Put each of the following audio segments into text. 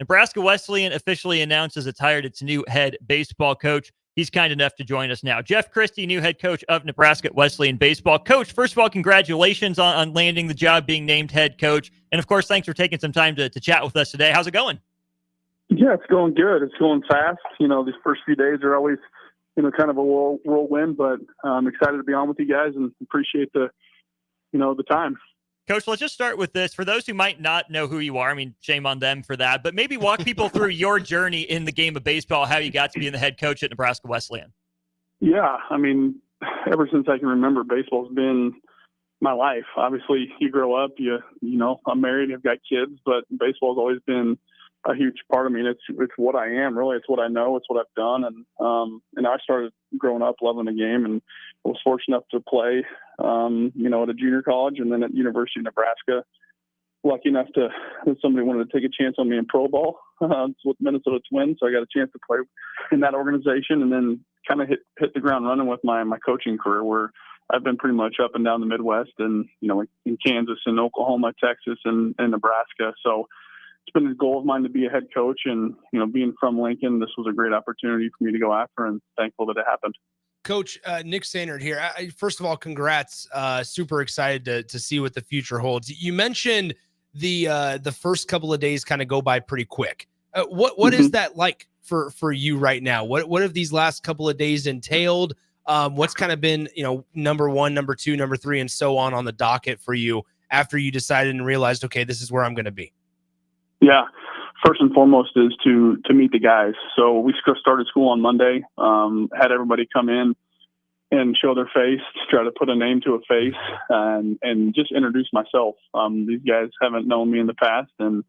Nebraska Wesleyan officially announces it's hired its new head baseball coach. He's kind enough to join us now. Jeff Christy, new head coach of Nebraska Wesleyan baseball. Coach, first of all, congratulations on landing the job, being named head coach. And, of course, thanks for taking some time to chat with us today. How's it going? Yeah, it's going good. It's going fast. These first few days are always, kind of a whirlwind, but I'm excited to be on with you guys and appreciate the time. Coach, let's just start with this. For those who might not know who you are, I mean, shame on them for that, but maybe walk people through your journey in the game of baseball, how you got to being the head coach at Nebraska Wesleyan. Yeah, I mean, ever since I can remember, baseball's been my life. Obviously, you grow up, I'm married, I've got kids, but baseball's always been a huge part of me. It's what I am, really. It's what I know. It's what I've done. And I started growing up loving the game, and I was fortunate enough to play, at a junior college and then at University of Nebraska. Lucky enough that somebody wanted to take a chance on me in pro ball with Minnesota Twins. So I got a chance to play in that organization and then kind of hit the ground running with my coaching career, where I've been pretty much up and down the Midwest and, in Kansas and Oklahoma, Texas and Nebraska. So it's been a goal of mine to be a head coach, and, being from Lincoln, this was a great opportunity for me to go after, and thankful that it happened. Coach, Nick Sandard here. First of all, congrats. Super excited to see what the future holds. You mentioned the first couple of days kind of go by pretty quick. What is that like for you right now? What have these last couple of days entailed? What's kind of been, number one, number two, number three, and so on the docket for you after you decided and realized, okay, this is where I'm going to be? Yeah. First and foremost is to meet the guys. So we started school on Monday, had everybody come in and show their face, try to put a name to a face, and just introduce myself. These guys haven't known me in the past, and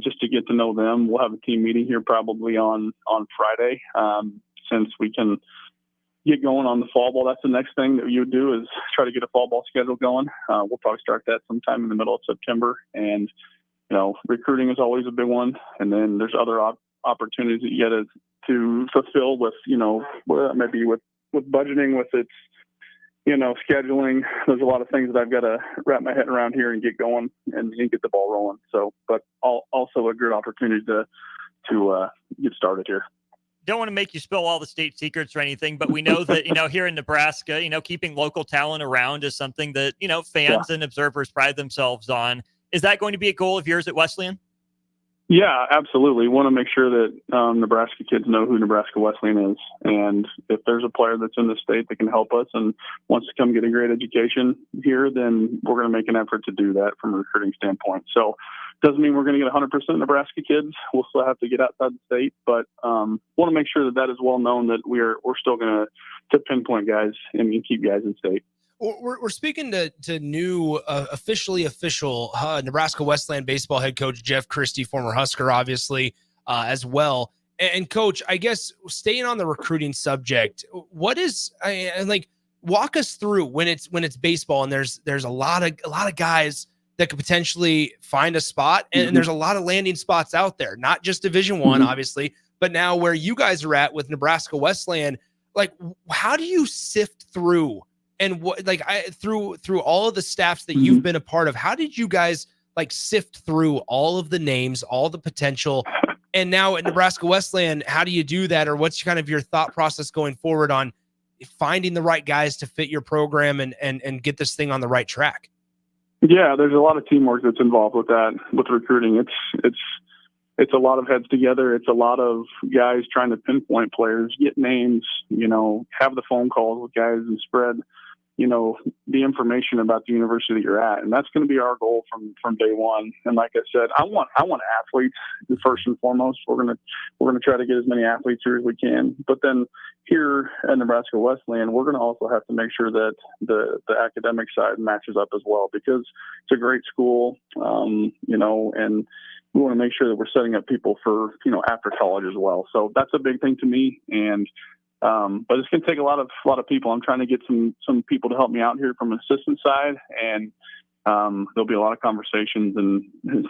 just to get to know them. We'll have a team meeting here probably on Friday, since we can get going on the fall ball. That's the next thing that you would do, is try to get a fall ball schedule going. We'll probably start that sometime in the middle of September, and recruiting is always a big one. And then there's other opportunities that you get to fulfill with, maybe with budgeting, with its, scheduling. There's a lot of things that I've got to wrap my head around here and get going and get the ball rolling. So, but also a good opportunity to get started here. Don't want to make you spill all the state secrets or anything, but we know that, here in Nebraska, keeping local talent around is something that, fans and observers pride themselves on. Is that going to be a goal of yours at Wesleyan? Yeah, absolutely. We want to make sure that Nebraska kids know who Nebraska Wesleyan is. And if there's a player that's in the state that can help us and wants to come get a great education here, then we're going to make an effort to do that from a recruiting standpoint. So doesn't mean we're going to get 100% Nebraska kids. We'll still have to get outside the state, but want to make sure that is well known, that we're still going to pinpoint guys and keep guys in state. We're speaking to new, official Nebraska Wesleyan baseball head coach Jeff Christy, former Husker, obviously, as well. And Coach, I guess staying on the recruiting subject, walk us through when it's baseball and there's a lot of guys that could potentially find a spot, and there's a lot of landing spots out there, not just Division I, obviously, but now where you guys are at with Nebraska Wesleyan. Like, how do you sift through? And through all of the staffs that you've been a part of, how did you guys sift through all of the names, all the potential? And now at Nebraska Wesleyan, how do you do that? Or what's kind of your thought process going forward on finding the right guys to fit your program and get this thing on the right track? Yeah, there's a lot of teamwork that's involved with that, with recruiting. It's a lot of heads together. It's a lot of guys trying to pinpoint players, get names, have the phone calls with guys and spread the information about the university that you're at. And that's going to be our goal from day one. And like I said, I want athletes first and foremost. We're going to try to get as many athletes here as we can. But then here at Nebraska Wesleyan, we're going to also have to make sure that the academic side matches up as well, because it's a great school, and we want to make sure that we're setting up people for, after college as well. So that's a big thing to me. And, but it's going to take a lot of people. I'm trying to get some people to help me out here from an assistant side, and there'll be a lot of conversations and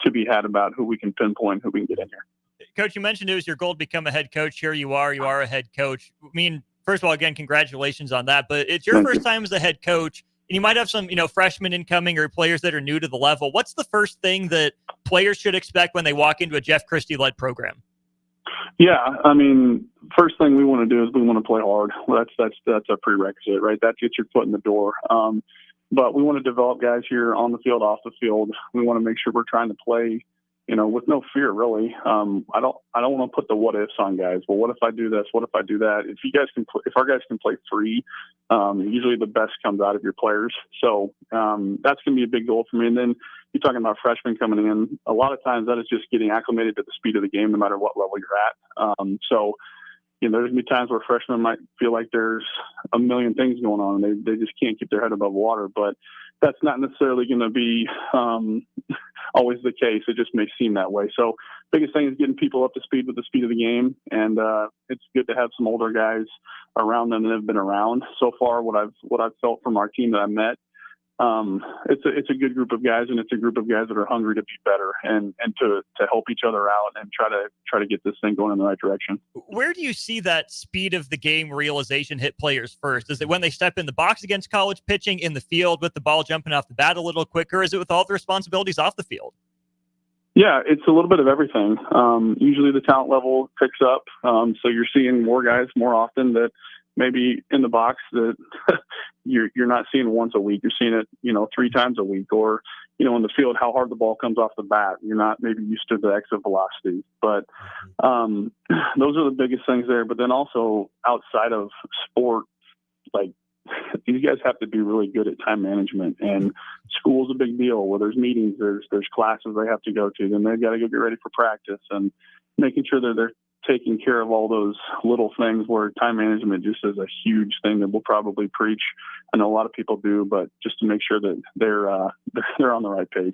to be had about who we can pinpoint, who we can get in here. Coach, you mentioned it was your goal to become a head coach. Here you are a head coach. I mean, first of all, again, congratulations on that, but it's your first time as a head coach. and you might have some, freshmen incoming or players that are new to the level. What's the first thing that players should expect when they walk into a Jeff Christy-led program? Yeah, I mean, first thing we want to do is we want to play hard. Well, that's a prerequisite, right? That gets your foot in the door. But we want to develop guys here on the field, off the field. We want to make sure we're trying to play, with no fear, really. I don't want to put the what ifs on guys. Well, what if I do this? What if I do that? If our guys can play free, usually the best comes out of your players. So that's going to be a big goal for me. And then you're talking about freshmen coming in. A lot of times that is just getting acclimated to the speed of the game, no matter what level you're at. So there's going to be times where freshmen might feel like there's a million things going on and they just can't keep their head above water. But that's not necessarily going to be always the case. It just may seem that way. So biggest thing is getting people up to speed with the speed of the game. And it's good to have some older guys around them that have been around. So far, what I've felt from our team that I met, it's a good group of guys, and it's a group of guys that are hungry to be better and to help each other out and try to get this thing going in the right direction. Where do you see that speed of the game realization hit players first? Is it when they step in the box against college pitching, in the field with the ball jumping off the bat a little quicker? Is it with all the responsibilities off the field? Yeah, it's a little bit of everything. Usually the talent level picks up. So you're seeing more guys more often that maybe in the box that you're not seeing once a week. You're seeing it, 3 times a week, or, in the field, how hard the ball comes off the bat. You're not maybe used to the exit velocity, but those are the biggest things there. But then also outside of sport, like these guys have to be really good at time management, and school's a big deal. Where there's meetings, there's classes they have to go to, then they've got to go get ready for practice, and making sure that they're taking care of all those little things where time management just is a huge thing that we'll probably preach. I know a lot of people do, but just to make sure that they're on the right page.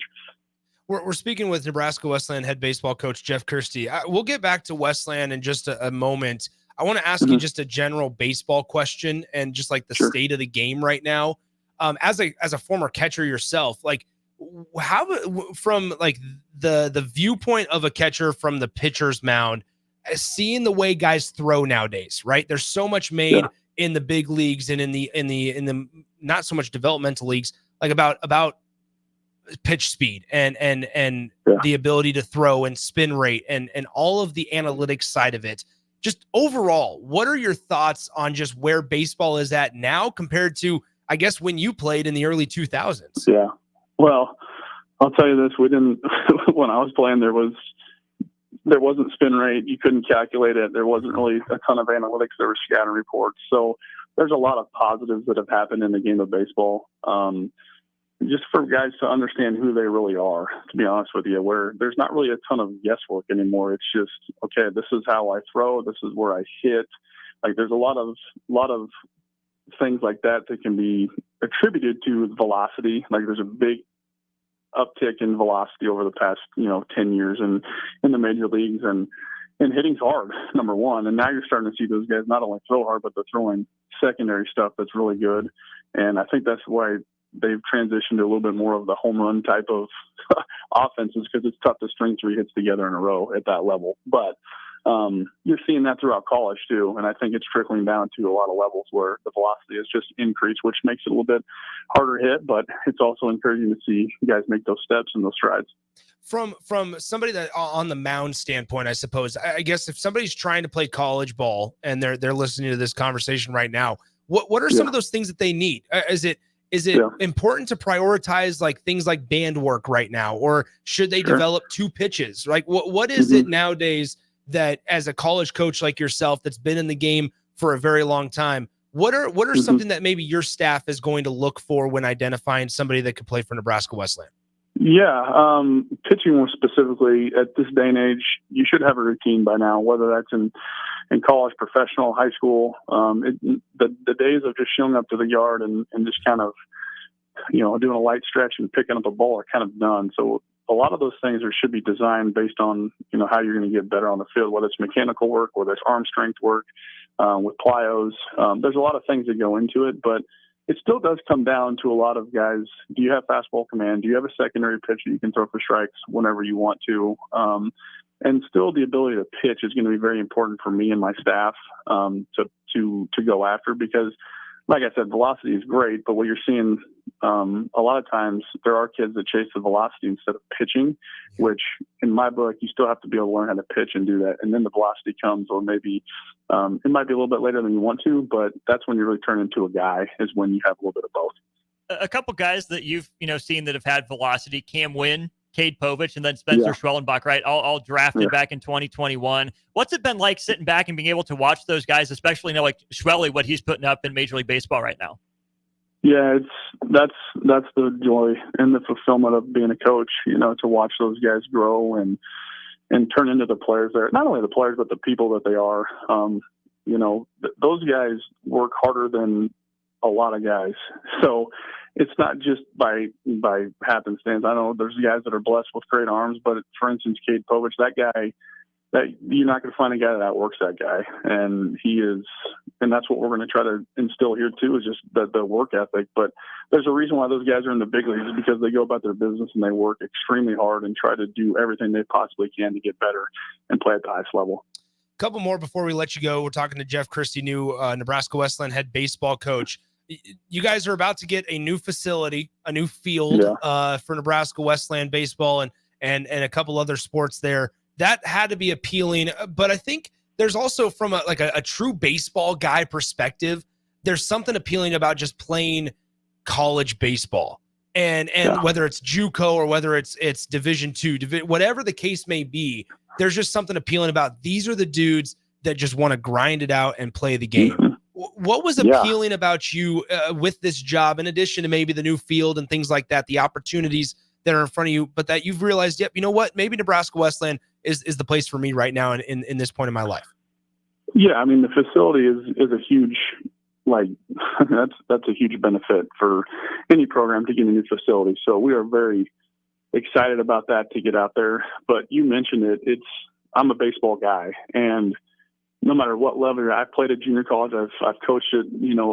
We're speaking with Nebraska Wesleyan head baseball coach Jeff Christy. We'll get back to Wesleyan in just a moment. I want to ask you just a general baseball question and just like the state of the game right now. As a former catcher yourself, like how from like the viewpoint of a catcher from the pitcher's mound, seeing the way guys throw nowadays, right? There's so much made in the big leagues and in the not so much developmental leagues, like about pitch speed and the ability to throw and spin rate and all of the analytics side of it. Just overall, what are your thoughts on just where baseball is at now compared to, I guess, when you played in the early 2000s? Yeah. Well, I'll tell you this, when I was playing, there wasn't spin rate. You couldn't calculate it. There wasn't really a ton of analytics. There were scatter reports. So there's a lot of positives that have happened in the game of baseball. Just for guys to understand who they really are, to be honest with you, where there's not really a ton of guesswork anymore. It's just, okay, this is how I throw. This is where I hit. Like there's a lot of things like that can be attributed to velocity. Like there's a big uptick in velocity over the past 10 years in the major leagues, and hitting's hard, number one. And now you're starting to see those guys not only throw hard, but they're throwing secondary stuff that's really good. And I think that's why they've transitioned to a little bit more of the home run type of offenses, because it's tough to string 3 hits together in a row at that level. But you're seeing that throughout college too, and I think it's trickling down to a lot of levels where the velocity has just increased, which makes it a little bit harder hit, but it's also encouraging to see guys make those steps and those strides. From somebody that on the mound standpoint, I suppose, I guess if somebody's trying to play college ball and they're listening to this conversation right now, what are some of those things that they need? Is it important to prioritize like things like band work right now, or should they develop 2 pitches? Like what is it nowadays that as a college coach like yourself that's been in the game for a very long time, what are something that maybe your staff is going to look for when identifying somebody that could play for Nebraska Wesleyan? Yeah, pitching more specifically at this day and age, you should have a routine by now, whether that's in college, professional, high school. The days of just showing up to the yard and just kind of, doing a light stretch and picking up a ball are kind of done. So a lot of those things should be designed based on, how you're going to get better on the field, whether it's mechanical work, whether it's arm strength work, with plyos. There's a lot of things that go into it, but it still does come down to a lot of guys. Do you have fastball command? Do you have a secondary pitch that you can throw for strikes whenever you want to? And still the ability to pitch is going to be very important for me and my staff to go after, because like I said, velocity is great, but what you're seeing a lot of times there are kids that chase the velocity instead of pitching, which in my book, you still have to be able to learn how to pitch and do that. And then the velocity comes, or maybe it might be a little bit later than you want to, but that's when you really turn into a guy, is when you have a little bit of both. A couple guys that you've, seen that have had velocity: Cam Wynn, Cade Povich, and then Spencer Schwellenbach, right? All drafted back in 2021. What's it been like sitting back and being able to watch those guys, especially like Schwelly, what he's putting up in Major League Baseball right now? Yeah, that's the joy and the fulfillment of being a coach, to watch those guys grow and turn into the players they're, not only the players, but the people that they are. Those guys work harder than a lot of guys. So it's not just by happenstance. I know there's guys that are blessed with great arms, but for instance, Cade Povich, that guy, that you're not going to find a guy that outworks that guy. And he is, and that's what we're going to try to instill here too, is just the work ethic. But there's a reason why those guys are in the big leagues, is because they go about their business and they work extremely hard and try to do everything they possibly can to get better and play at the highest level. Couple more before we let you go. We're talking to Jeff Christy, new Nebraska Wesleyan head baseball coach. You guys are about to get a new facility, a new field for Nebraska Wesleyan baseball and a couple other sports there. That had to be appealing, but I think there's also, from a true baseball guy perspective, there's something appealing about just playing college baseball, and whether it's JUCO or whether it's Division II, whatever the case may be. There's just something appealing about, these are the dudes that just want to grind it out and play the game. Mm-hmm. What was appealing about you with this job, in addition to maybe the new field and things like that, the opportunities that are in front of you, but that you've realized, yep, you know what, maybe Nebraska Wesleyan is the place for me right now in this point in my life? Yeah, I mean, the facility is a huge, that's a huge benefit for any program to get a new facility. So we are very excited about that, to get out there. But you mentioned it. I'm a baseball guy, and no matter what level, I've played at junior college, I've coached at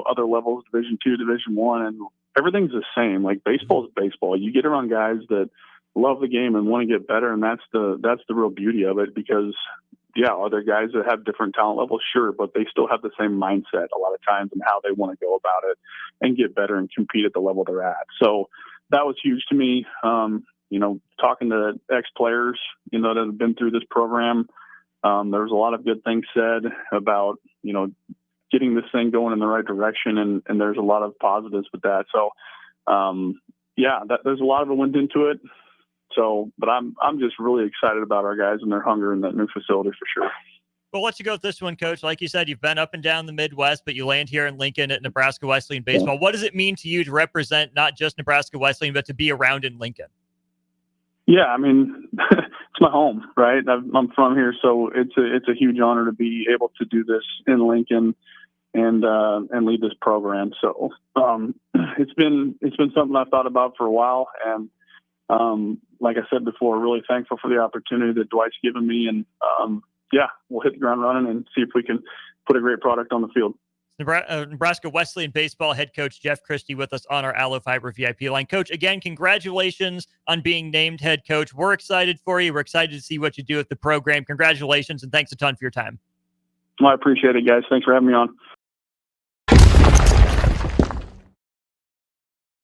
other levels, Division II, Division I, and everything's the same. Like, baseball is baseball. You get around guys that love the game and want to get better, and that's the real beauty of it. Because are there guys that have different talent levels? Sure, but they still have the same mindset a lot of times and how they want to go about it and get better and compete at the level they're at. So that was huge to me. Talking to ex-players, that have been through this program, there was a lot of good things said about, getting this thing going in the right direction. And there's a lot of positives with that. So, there's a lot of it went into it. So, but I'm just really excited about our guys and their hunger in that new facility for sure. Well, let's go with this one, Coach. Like you said, you've been up and down the Midwest, but you land here in Lincoln at Nebraska Wesleyan baseball. What does it mean to you to represent not just Nebraska Wesleyan, but to be around in Lincoln? Yeah, I mean, it's my home, right? I'm from here, so it's a huge honor to be able to do this in Lincoln and lead this program. So it's been something I've thought about for a while, and like I said before, really thankful for the opportunity that Dwight's given me, and we'll hit the ground running and see if we can put a great product on the field. Nebraska Wesleyan baseball head coach Jeff Christy with us on our Allo Fiber VIP line. Coach, again, congratulations on being named head coach. We're excited for you. We're excited to see what you do with the program. Congratulations, and thanks a ton for your time. Well, I appreciate it, guys. Thanks for having me on.